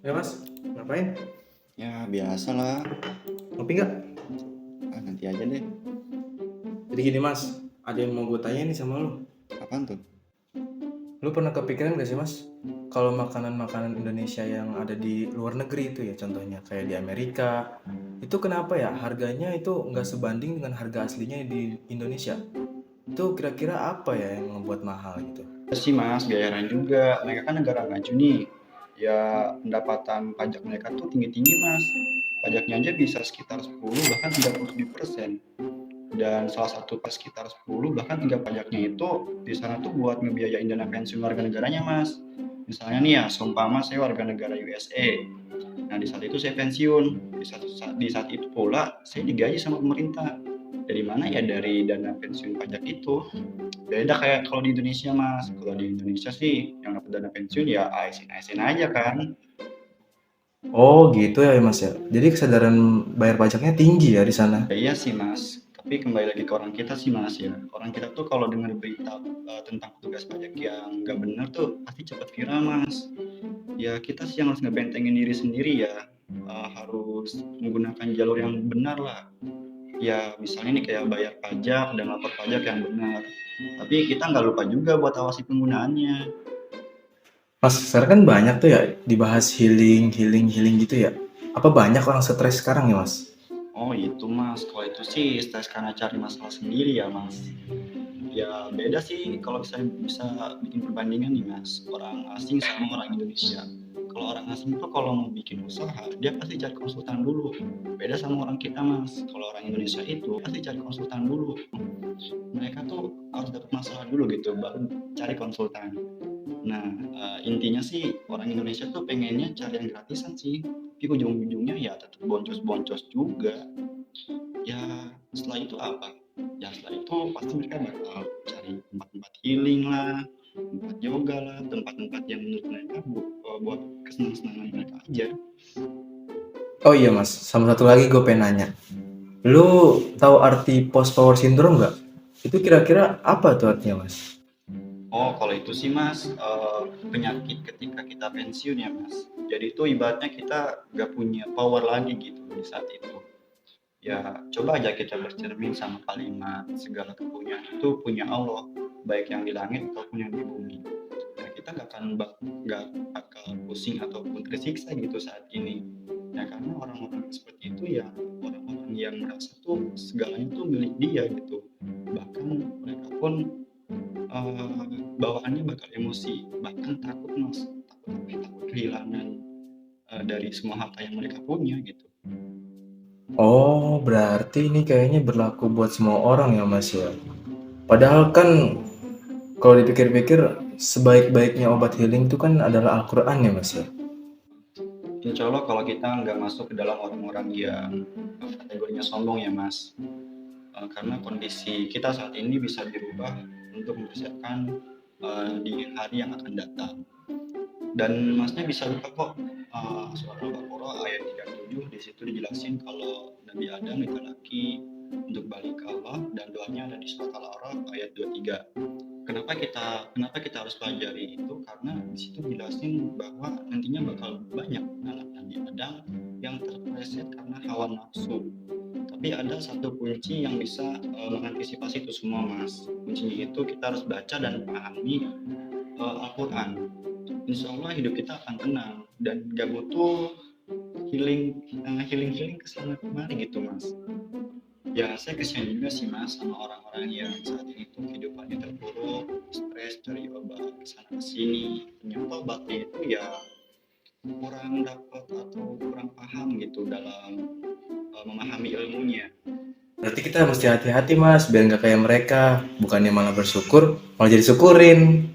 Ya mas, ngapain? Ya biasalah. Ngopi nggak? Nanti aja deh. Jadi gini mas, ada yang mau gue tanya nih sama lu. Apaan tuh? Lu pernah kepikiran gak sih mas, kalau makanan-makanan Indonesia yang ada di luar negeri itu ya, contohnya kayak di Amerika, itu kenapa ya harganya itu nggak sebanding dengan harga aslinya di Indonesia? Itu kira-kira apa ya yang membuat mahal gitu? Ya sih mas, bayaran juga. Mereka kan negara maju nih. Ya pendapatan pajak mereka tuh tinggi-tinggi mas. Pajaknya aja bisa sekitar 10 bahkan 37%. Dan salah satu pas sekitar 10 bahkan 3 pajaknya itu di sana tuh buat ngebiayain dana pensiun warga negaranya mas. Misalnya nih ya, seumpama saya warga negara USA. Nah di saat itu saya pensiun. Di saat itu pula saya digaji sama pemerintah. Dari mana ya? Dari dana pensiun pajak itu. Beda kayak kalau di Indonesia mas. Kalau di Indonesia sih yang dapat dana pensiun ya ASN aja kan. Oh gitu ya mas ya, jadi kesadaran bayar pajaknya tinggi ya di sana. Ya, iya sih mas, tapi kembali lagi ke orang kita sih mas ya. Orang kita tuh kalau dengar berita tentang petugas pajak yang nggak benar tuh pasti cepat viral mas. Ya kita sih yang harus ngebentengin diri sendiri ya. Harus menggunakan jalur yang benar lah. Ya misalnya nih kayak bayar pajak dan lapor pajak yang benar. Tapi kita nggak lupa juga buat awasi penggunaannya. Mas, sekarang kan banyak tuh ya dibahas healing, healing, healing gitu ya. Apa banyak orang stres sekarang ya, Mas? Oh itu mas, kalau itu sih stres karena cari masalah sendiri ya mas. Ya beda sih kalau bisa bikin perbandingan nih mas, orang asing sama orang Indonesia. Kalau orang asing itu kalau mau bikin usaha, dia pasti cari konsultan dulu. Beda sama orang kita mas, kalau orang Indonesia itu pasti cari konsultan dulu. Mereka tuh harus dapat masalah dulu gitu, baru cari konsultan. Nah, intinya sih orang Indonesia tuh pengennya cari yang gratisan sih, tapi ujung-ujungnya ya tetap boncos-boncos juga. Ya, setelah itu apa? Ya setelah itu pasti mereka bakal cari tempat-tempat healing lah, tempat yoga lah, tempat-tempat yang menurut mereka buat kesenangan-kesenangan mereka aja. Oh iya, Mas. Sama satu lagi gue pengen nanya. Lu tahu arti post power syndrome nggak? Itu kira-kira apa tuh artinya, Mas? Oh, kalau itu sih mas, penyakit ketika kita pensiun ya mas. Jadi itu ibaratnya kita gak punya power lagi gitu di saat itu. Ya coba aja kita bercermin sama kalimat segala kepunyaan itu punya Allah, baik yang di langit ataupun yang di bumi. Ya kita nggak bakal pusing ataupun tersiksa gitu saat ini. Ya karena orang-orang seperti itu ya orang-orang yang merasa tuh segalanya tuh milik dia gitu. Bahkan mereka pun bawaannya bakal emosi, bahkan takut mas, takut kehilangan dari semua harta yang mereka punya gitu. Oh, berarti ini kayaknya berlaku buat semua orang ya, Mas ya. Padahal kan kalau dipikir-pikir sebaik-baiknya obat healing itu kan adalah Al-Qur'an ya, Mas ya. Insya Allah kalau kita nggak masuk ke dalam orang-orang yang kategorinya sombong ya mas. Karena kondisi kita saat ini bisa dirubah untuk mempersiapkan di hari yang akan datang. Dan masnya bisa buka kok surat Al-Baqarah ayat 37, di situ dijelasin kalau Nabi Adam laki-laki untuk balik ke Allah, dan doanya ada di surat Al-A'raf ayat 23. Kenapa kita harus pelajari itu? Karena di situ dijelasin bahwa nantinya bakal banyak anak Nabi Adam yang terpeleset karena hawa nafsu. Tapi ada satu kunci yang bisa mengantisipasi itu semua mas. Kuncinya itu kita harus baca dan pahami Al-Quran. Insya Allah hidup kita akan tenang dan gak butuh healing healing kesana kemari gitu mas. Ya saya kesian juga sih mas sama orang-orang yang saat ini tuh kehidupannya terpuruk, stres, cari obat kesana kesini, ternyata obatnya itu ya kurang dapat atau kurang paham gitu dalam memahami ilmunya. Berarti kita mesti hati-hati, Mas, biar nggak kayak mereka. Bukannya malah bersyukur, malah jadi syukurin.